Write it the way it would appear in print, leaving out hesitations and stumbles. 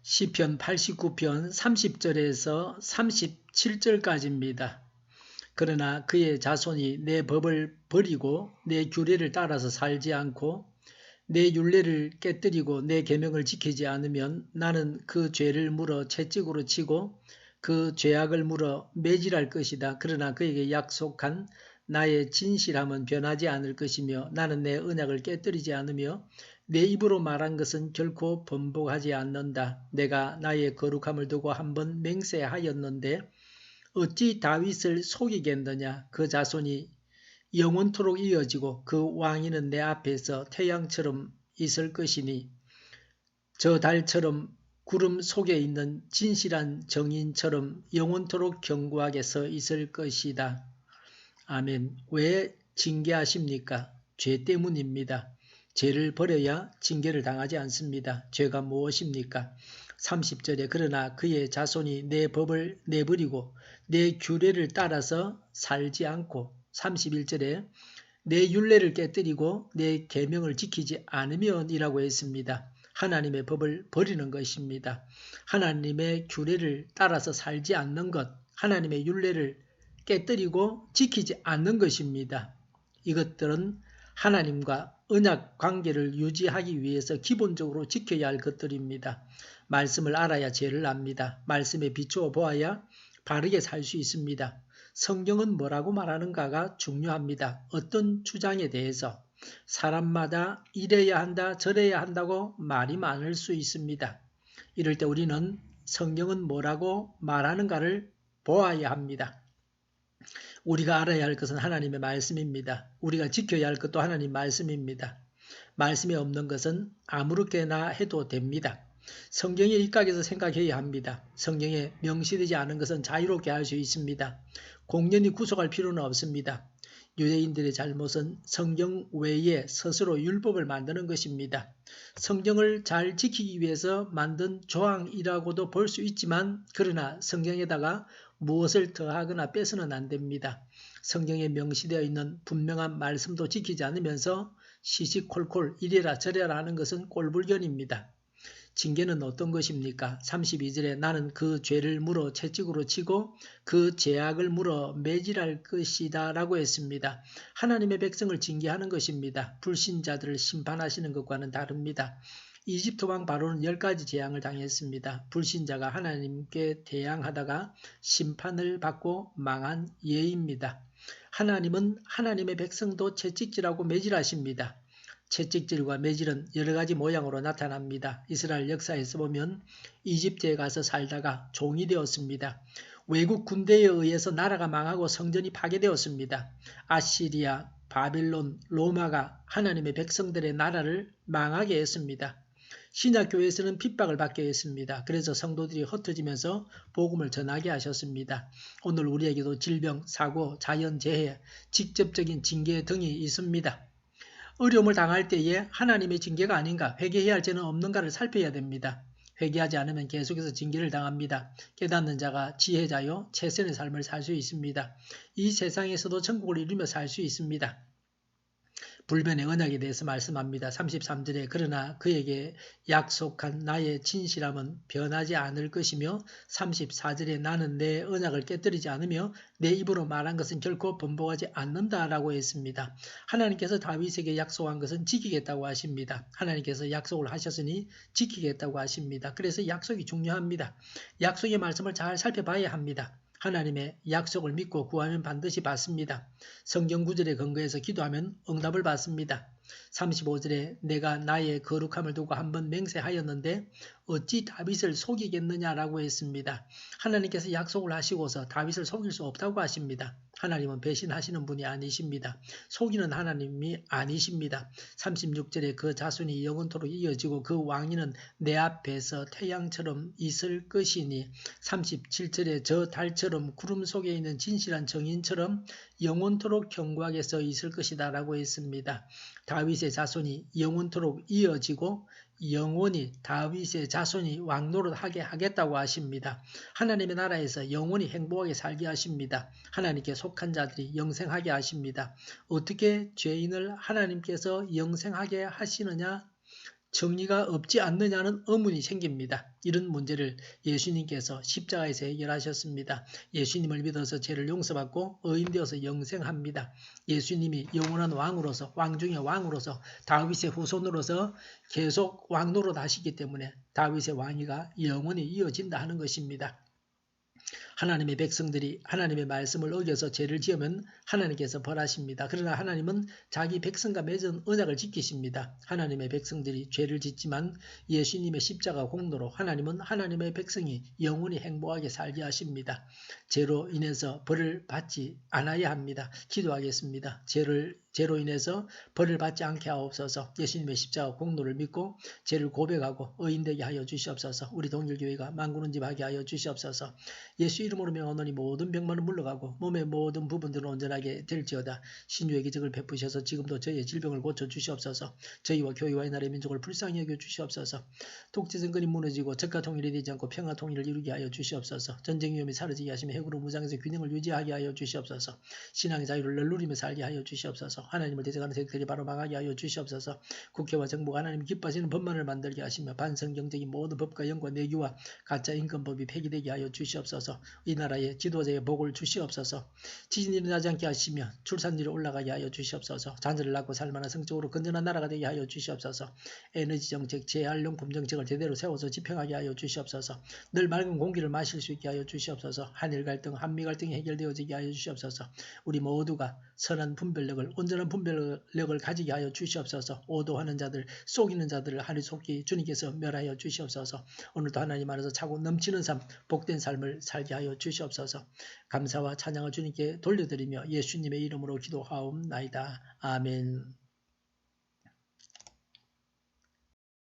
시편 89편 30절에서 37절까지입니다. 그러나 그의 자손이 내 법을 버리고 내 규례를 따라서 살지 않고 내 율례를 깨뜨리고 내 계명을 지키지 않으면 나는 그 죄를 물어 채찍으로 치고 그 죄악을 물어 매질할 것이다. 그러나 그에게 약속한 나의 진실함은 변하지 않을 것이며 나는 내 언약을 깨뜨리지 않으며 내 입으로 말한 것은 결코 번복하지 않는다. 내가 나의 거룩함을 두고 한번 맹세하였는데 어찌 다윗을 속이겠느냐. 그 자손이 영원토록 이어지고 그 왕위는 내 앞에서 태양처럼 있을 것이니 저 달처럼 구름 속에 있는 진실한 정인처럼 영원토록 견고하게 서 있을 것이다. 아멘. 왜 징계하십니까? 죄 때문입니다. 죄를 버려야 징계를 당하지 않습니다. 죄가 무엇입니까? 30절에 그러나 그의 자손이 내 법을 내버리고 내 규례를 따라서 살지 않고 31절에 내 율례를 깨뜨리고 내 계명을 지키지 않으면 이라고 했습니다. 하나님의 법을 버리는 것입니다. 하나님의 규례를 따라서 살지 않는 것, 하나님의 율례를 깨뜨리고 지키지 않는 것입니다. 이것들은 하나님과 언약 관계를 유지하기 위해서 기본적으로 지켜야 할 것들입니다. 말씀을 알아야 죄를 압니다. 말씀에 비추어 보아야 바르게 살 수 있습니다. 성경은 뭐라고 말하는가가 중요합니다. 어떤 주장에 대해서 사람마다 이래야 한다 저래야 한다고 말이 많을 수 있습니다. 이럴 때 우리는 성경은 뭐라고 말하는가를 보아야 합니다. 우리가 알아야 할 것은 하나님의 말씀입니다. 우리가 지켜야 할 것도 하나님 말씀입니다. 말씀이 없는 것은 아무렇게나 해도 됩니다. 성경의 일각에서 생각해야 합니다. 성경에 명시되지 않은 것은 자유롭게 할 수 있습니다. 공연히 구속할 필요는 없습니다. 유대인들의 잘못은 성경 외에 스스로 율법을 만드는 것입니다. 성경을 잘 지키기 위해서 만든 조항이라고도 볼 수 있지만 그러나 성경에다가 무엇을 더하거나 빼서는 안 됩니다. 성경에 명시되어 있는 분명한 말씀도 지키지 않으면서 시시콜콜 이래라 저래라 하는 것은 꼴불견입니다. 징계는 어떤 것입니까? 32절에 나는 그 죄를 물어 채찍으로 치고 그 죄악을 물어 매질할 것이다 라고 했습니다. 하나님의 백성을 징계하는 것입니다. 불신자들을 심판하시는 것과는 다릅니다. 이집트 왕 바로는 10가지 재앙을 당했습니다. 불신자가 하나님께 대항하다가 심판을 받고 망한 예입니다. 하나님은 하나님의 백성도 채찍질하고 매질하십니다. 채찍질과 매질은 여러가지 모양으로 나타납니다. 이스라엘 역사에서 보면 이집트에 가서 살다가 종이 되었습니다. 외국 군대에 의해서 나라가 망하고 성전이 파괴되었습니다. 아시리아, 바빌론, 로마가 하나님의 백성들의 나라를 망하게 했습니다. 신약교회에서는 핍박을 받게 했습니다. 그래서 성도들이 흩어지면서 복음을 전하게 하셨습니다. 오늘 우리에게도 질병, 사고, 자연재해, 직접적인 징계 등이 있습니다. 어려움을 당할 때에 하나님의 징계가 아닌가, 회개해야 할 죄는 없는가를 살펴야 됩니다. 회개하지 않으면 계속해서 징계를 당합니다. 깨닫는 자가 지혜자요 최선의 삶을 살 수 있습니다. 이 세상에서도 천국을 이루며 살 수 있습니다. 불변의 언약에 대해서 말씀합니다. 33절에 그러나 그에게 약속한 나의 진실함은 변하지 않을 것이며 34절에 나는 내 언약을 깨뜨리지 않으며 내 입으로 말한 것은 결코 번복하지 않는다라고 했습니다. 하나님께서 다윗에게 약속한 것은 지키겠다고 하십니다. 하나님께서 약속을 하셨으니 지키겠다고 하십니다. 그래서 약속이 중요합니다. 약속의 말씀을 잘 살펴봐야 합니다. 하나님의 약속을 믿고 구하면 반드시 받습니다. 성경 구절에 근거해서 기도하면 응답을 받습니다. 35절에 내가 나의 거룩함을 두고 한번 맹세하였는데 어찌 다윗을 속이겠느냐라고 했습니다. 하나님께서 약속을 하시고서 다윗을 속일 수 없다고 하십니다. 하나님은 배신하시는 분이 아니십니다. 속이는 하나님이 아니십니다. 36절에 그 자손이 영원토록 이어지고 그 왕위는 내 앞에서 태양처럼 있을 것이니 37절에 저 달처럼 구름 속에 있는 진실한 정인처럼 영원토록 견고하게 서 있을 것이다 라고 했습니다. 다윗의 자손이 영원토록 이어지고 영원히 다윗의 자손이 왕노릇하게 하겠다고 하십니다. 하나님의 나라에서 영원히 행복하게 살게 하십니다. 하나님께 속한 자들이 영생하게 하십니다. 어떻게 죄인을 하나님께서 영생하게 하시느냐? 정리가 없지 않느냐는 의문이 생깁니다. 이런 문제를 예수님께서 십자가에서 해결하셨습니다. 예수님을 믿어서 죄를 용서받고 의인되어서 영생합니다. 예수님이 영원한 왕으로서 왕 중의 왕으로서 다윗의 후손으로서 계속 왕 노릇하시기 때문에 다윗의 왕위가 영원히 이어진다 하는 것입니다. 하나님의 백성들이 하나님의 말씀을 어겨서 죄를 지으면 하나님께서 벌하십니다. 그러나 하나님은 자기 백성과 맺은 언약을 지키십니다. 하나님의 백성들이 죄를 짓지만 예수님의 십자가 공로로 하나님은 하나님의 백성이 영원히 행복하게 살게 하십니다. 죄로 인해서 벌을 받지 않아야 합니다. 기도하겠습니다. 죄로 인해서 벌을 받지 않게 하옵소서. 예수님의 십자가 공로를 믿고 죄를 고백하고 의인되게 하여 주시옵소서. 우리 동일교회가 만군은집하게 하여 주시옵소서. 예수 이름으로 명하노니 모든 병만은 물러가고 몸의 모든 부분들은 온전하게 될지어다. 신유의 기적을 베푸셔서 지금도 저희의 질병을 고쳐 주시옵소서. 저희와 교회와 이 나라의 민족을 불쌍히 여겨 주시옵소서. 독재 정권이 무너지고 적과 통일이 되지 않고 평화 통일을 이루게 하여 주시옵소서. 전쟁 위험이 사라지게 하시며 핵으로 무장해서 균형을 유지하게 하여 주시옵소서. 신앙의 자유를 늘 누리며 살게 하여 주시옵소서. 하나님을 대적하는 세력들이 바로 망하게 하여 주시옵소서. 국회와 정부가 하나님 기뻐하시는 법만을 만들게 하시며 반성경적인 모든 법과 영과 내규와 가짜 인권법이 폐기되게 하여 주시옵소서. 이 나라에 지도자의 복을 주시옵소서. 지진이 일어나지 않게 하시며 출산율이 올라가게 하여 주시옵소서. 자녀를 낳고 살만한 성적으로 건전한 나라가 되게 하여 주시옵소서. 에너지 정책, 재활용품 정책을 제대로 세워서 집행하게 하여 주시옵소서. 늘 맑은 공기를 마실 수 있게 하여 주시옵소서. 한일 갈등, 한미 갈등이 해결되어지게 하여 주시옵소서. 우리 모두가 선한 분별력을, 온전한 분별력을 가지게 하여 주시옵소서. 오도하는 자들, 속이는 자들을 하늘 속히 주님께서 멸하여 주시옵소서. 오늘도 하나님 안에서 차고 넘치는 삶, 복된 삶을 살게 하여 주시옵소서. 감사와 찬양을 주님께 돌려드리며 예수님의 이름으로 기도하옵나이다. 아멘.